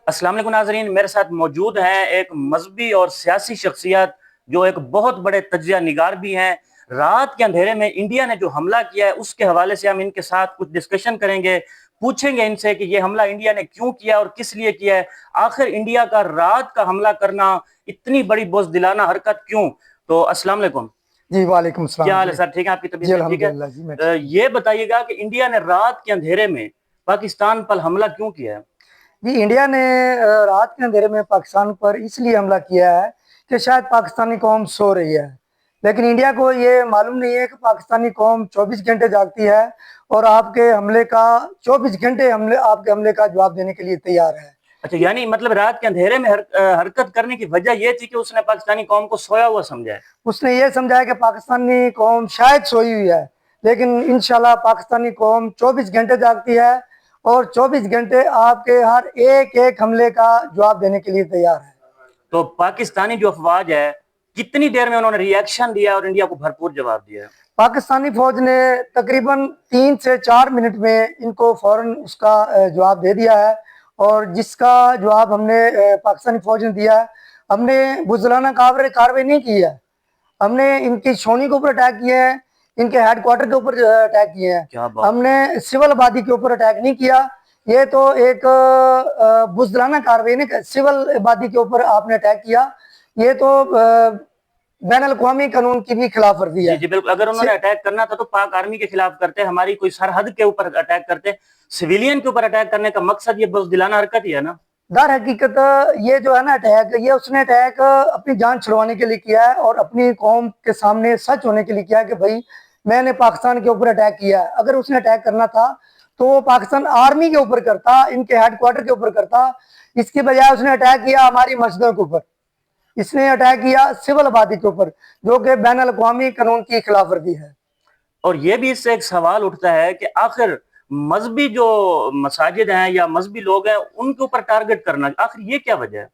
السلام علیکم ناظرین، میرے ساتھ موجود ہیں ایک مذہبی اور سیاسی شخصیت جو ایک بہت بڑے تجزیہ نگار بھی ہیں۔ رات کے اندھیرے میں انڈیا نے جو حملہ کیا ہے اس کے حوالے سے ہم ان کے ساتھ کچھ ڈسکشن کریں گے، پوچھیں گے ان سے کہ یہ حملہ انڈیا نے کیوں کیا اور کس لیے کیا ہے، آخر انڈیا کا رات کا حملہ کرنا اتنی بڑی بزدلانہ حرکت کیوں؟ تو السلام علیکم جی، وعلیکم السلام۔ کیا حال ہے سر؟ ٹھیک ہے؟ آپ کی طبیعت جی ٹھیک ہے؟ الحمدللہ جی یہ بتائیے گا کہ انڈیا نے رات کے اندھیرے میں پاکستان پر حملہ کیوں کیا ہے؟ جی، انڈیا نے رات کے اندھیرے میں پاکستان پر اس لیے حملہ کیا ہے کہ شاید پاکستانی قوم سو رہی ہے، لیکن انڈیا کو یہ معلوم نہیں ہے کہ پاکستانی قوم 24 گھنٹے جاگتی ہے اور آپ کے حملے کا 24 گھنٹے آپ کے حملے کا جواب دینے کے لیے تیار ہے۔ اچھا، یعنی مطلب رات کے اندھیرے میں حرکت کرنے کی وجہ یہ تھی کہ اس نے پاکستانی قوم کو سویا ہوا سمجھا ہے؟ اس نے یہ سمجھا ہے کہ پاکستانی قوم شاید سوئی ہوئی ہے، لیکن انشاءاللہ پاکستانی قوم 24 گھنٹے جاگتی ہے اور 24 گھنٹے آپ کے ہر ایک ایک حملے کا جواب دینے کے لیے تیار ہے۔ تو پاکستانی جو افواج ہے کتنی دیر میں انہوں نے ری ایکشن دیا اور انڈیا کو بھرپور جواب دیا ہے؟ پاکستانی فوج نے تقریباً 3 سے 4 منٹ میں ان کو فوراً اس کا جواب دے دیا ہے، اور جس کا جواب ہم نے پاکستانی فوج نے دیا ہے، ہم نے بزدلانہ کارروائی نہیں کی ہے، ہم نے ان کی چھونی کے اوپر اٹیک کیے ہیں، ان کے ہیڈ کوارٹر کے اوپر اٹیک کیے ہیں، ہم نے سول آبادی کے اوپر اٹیک نہیں کیا۔ یہ تو ایک بزدلانہ کارروائی نے سول آبادی کے اوپر آپ نے اٹیک کیا، یہ تو بین الاقوامی قانون کی بھی خلاف ورزی ہے۔ جی جی بالکل، اگر انہوں نے اٹیک کرنا تھا تو پاک آرمی کے خلاف کرتے، ہماری کوئی سرحد کے اوپر اٹیک کرتے، سویلین کے اوپر اٹیک کرنے کا مقصد یہ بزدلانہ حرکت ہی ہے نا؟ در حقیقت یہ جو ہے نا اٹیک، یہ اس نے اٹیک اپنی جان چھڑوانے کے لیے کیا ہے اور اپنی قوم کے سامنے سچ ہونے کے لیے کیا ہے کہ بھائی میں نے پاکستان کے اوپر اٹیک کیا ہے۔ اگر اس نے اٹیک کرنا تھا تو وہ پاکستان آرمی کے اوپر کرتا، ان کے ہیڈ کوارٹر کے اوپر کرتا، اس کی بجائے اس نے اٹیک کیا ہماری مسجدوں کے اوپر، اس نے اٹیک کیا سول آبادی کے اوپر، جو کہ بین الاقوامی قانون کی خلاف ورزی ہے۔ اور یہ بھی اس سے ایک سوال اٹھتا ہے کہ آخر مذہبی جو مساجد ہیں یا مذہبی لوگ ہیں ان کے اوپر ٹارگٹ کرنا، آخر یہ کیا وجہ ہے؟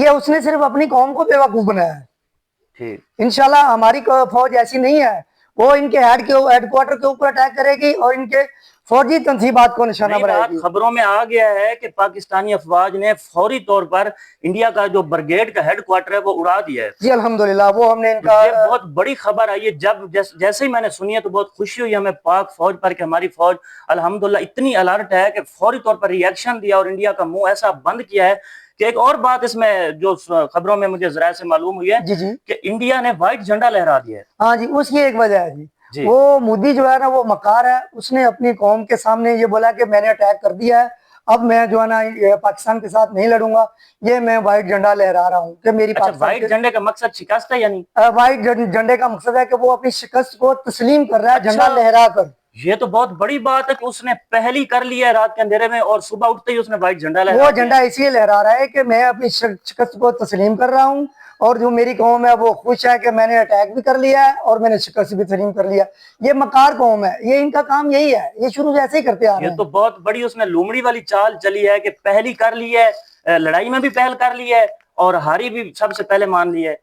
یہ اس نے صرف اپنی قوم کو بے وقوف بنایا ہے۔ انشاءاللہ ہماری فوج ایسی نہیں ہے، وہ ان کے ہیڈ کوارٹر کے اوپر اٹیک کرے گی اور ان کے فوجی تنصیبات کو نشانہ بنائے گی۔ خبروں میں آ گیا ہے کہ پاکستانی افواج نے فوری طور پر انڈیا کا جو برگیڈ کا ہیڈ کوارٹر ہے وہ اڑا دیا ہے۔ جی الحمدللہ، وہ ہم نے ان کا یہ بہت بڑی خبر آئی ہے، جیسے ہی میں نے سنی ہے تو بہت خوشی ہوئی ہمیں پاک فوج پر کہ ہماری فوج الحمدللہ اتنی الرٹ ہے کہ فوری طور پر ری ایکشن دیا اور انڈیا کا منہ ایسا بند کیا ہے کہ ایک اور بات اس میں جو خبروں میں مجھے ذرائع سے معلوم ہوئی ہے کہ انڈیا نے وائٹ جھنڈا لہرا دیا ہے۔ ہاں جی، اس کی ایک وجہ ہے جی، وہ مودی جو ہے نا وہ مکار ہے، اس نے اپنی قوم کے سامنے یہ بولا کہ میں نے اٹیک کر دیا ہے، اب میں جو ہے نا پاکستان کے ساتھ نہیں لڑوں گا، یہ میں وائٹ جھنڈا لہرا رہا ہوں کہ میری وائٹ جھنڈے کا مقصد شکست ہے؟ یعنی وائٹ جھنڈے کا مقصد ہے کہ وہ اپنی شکست کو تسلیم کر رہا ہے جھنڈا لہرا کر۔ یہ تو بہت بڑی بات ہے کہ اس نے پہلی کر لیا ہے رات کے اندھیرے میں اور صبح اٹھتے ہی اس نے وائٹ جھنڈا لہرا دیا۔ وہ جھنڈا اس لیے لہرا رہا ہے کہ میں اپنی شکست کو تسلیم کر رہا ہوں، اور جو میری قوم ہے وہ خوش ہے کہ میں نے اٹیک بھی کر لیا ہے اور میں نے شکست بھی تسلیم کر لیا۔ یہ مکار قوم ہے، یہ ان کا کام یہی ہے، یہ شروع سے ایسے ہی کرتے آ رہے ہیں۔ یہ تو بہت بڑی اس نے لومڑی والی چال چلی ہے کہ پہلی کر لی ہے، لڑائی میں بھی پہل کر لی ہے اور ہاری بھی سب سے پہلے مان لی ہے۔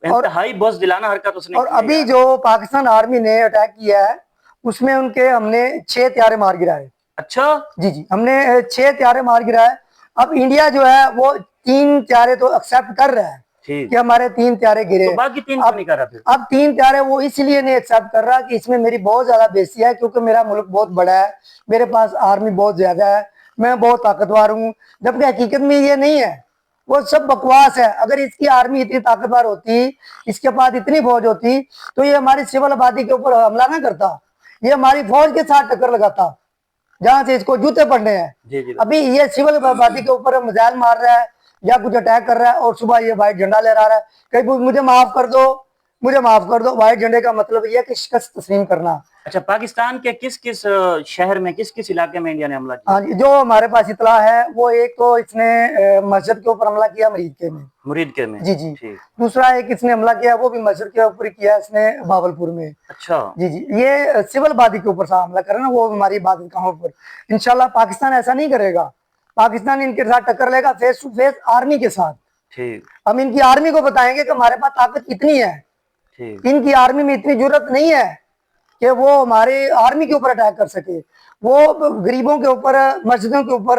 انتہائی بزدلانہ حرکت اس نے کی ہے۔ اور ابھی جو پاکستان آرمی نے اٹیک کیا ہے اس میں ان کے ہم نے 6 طیارے مار گرائے۔ اچھا جی جی، ہم نے 6 طیارے مار گرائے۔ اب انڈیا جو ہے وہ 3 طیارے تو ایکسپٹ کر رہا ہے کہ ہمارے 3 طیارے گرے، باقی 3 کیوں نہیں کر رہا پھر؟ اب 3 طیارے وہ اس لیے نہیں ایکسپٹ کر رہا کہ اس میں میری بہت زیادہ بیسی ہے، کیونکہ میرا ملک بہت بڑا ہے، میرے پاس آرمی بہت زیادہ ہے، میں بہت طاقتور ہوں، جبکہ حقیقت میں یہ نہیں ہے، وہ سب بکواس ہے۔ اگر اس کی آرمی اتنی طاقتور ہوتی، اس کے پاس اتنی فوج ہوتی تو یہ ہماری سول آبادی کے اوپر حملہ نہ کرتا، یہ ہماری فوج کے ساتھ ٹکر لگاتا جہاں سے اس کو جوتے پڑنے ہیں۔ ابھی یہ سول آبادی کے اوپر میزائل مار رہا ہے یا کچھ اٹیک کر رہا ہے اور صبح یہ وائٹ جھنڈا لہرا رہا ہے کہ مجھے معاف کر دو، مجھے معاف کر دو۔ وائٹ جھنڈے کا مطلب یہ ہے کہ شکست تسلیم کرنا۔ اچھا، پاکستان کے کس کس شہر میں کس کس علاقے میں انڈیا نے حملہ کیا؟ ہاں جی، جو ہمارے پاس اطلاع ہے وہ ایک تو اس نے مسجد کے اوپر حملہ کیا مرید کے میں، جی جی، دوسرا ایک اس نے حملہ کیا وہ بھی مسجد کے اوپر کیا اس نے باولپور میں۔ اچھا جی جی، یہ سول آبادی کے اوپر سا حملہ کرنا وہ ہماری عبادت گاہوں پر۔ انشاءاللہ پاکستان ایسا نہیں کرے گا، پاکستان ان کے ساتھ ٹکر لے گا فیس ٹو فیس آرمی کے ساتھ۔ ہم ان کی آرمی کو بتائیں گے کہ ہمارے پاس طاقت کتنی ہے، ان کی آرمی میں اتنی جرت نہیں ہے کہ وہ ہمارے آرمی کے اوپر اٹیک کر سکے، وہ غریبوں کے اوپر، مسجدوں کے اوپر،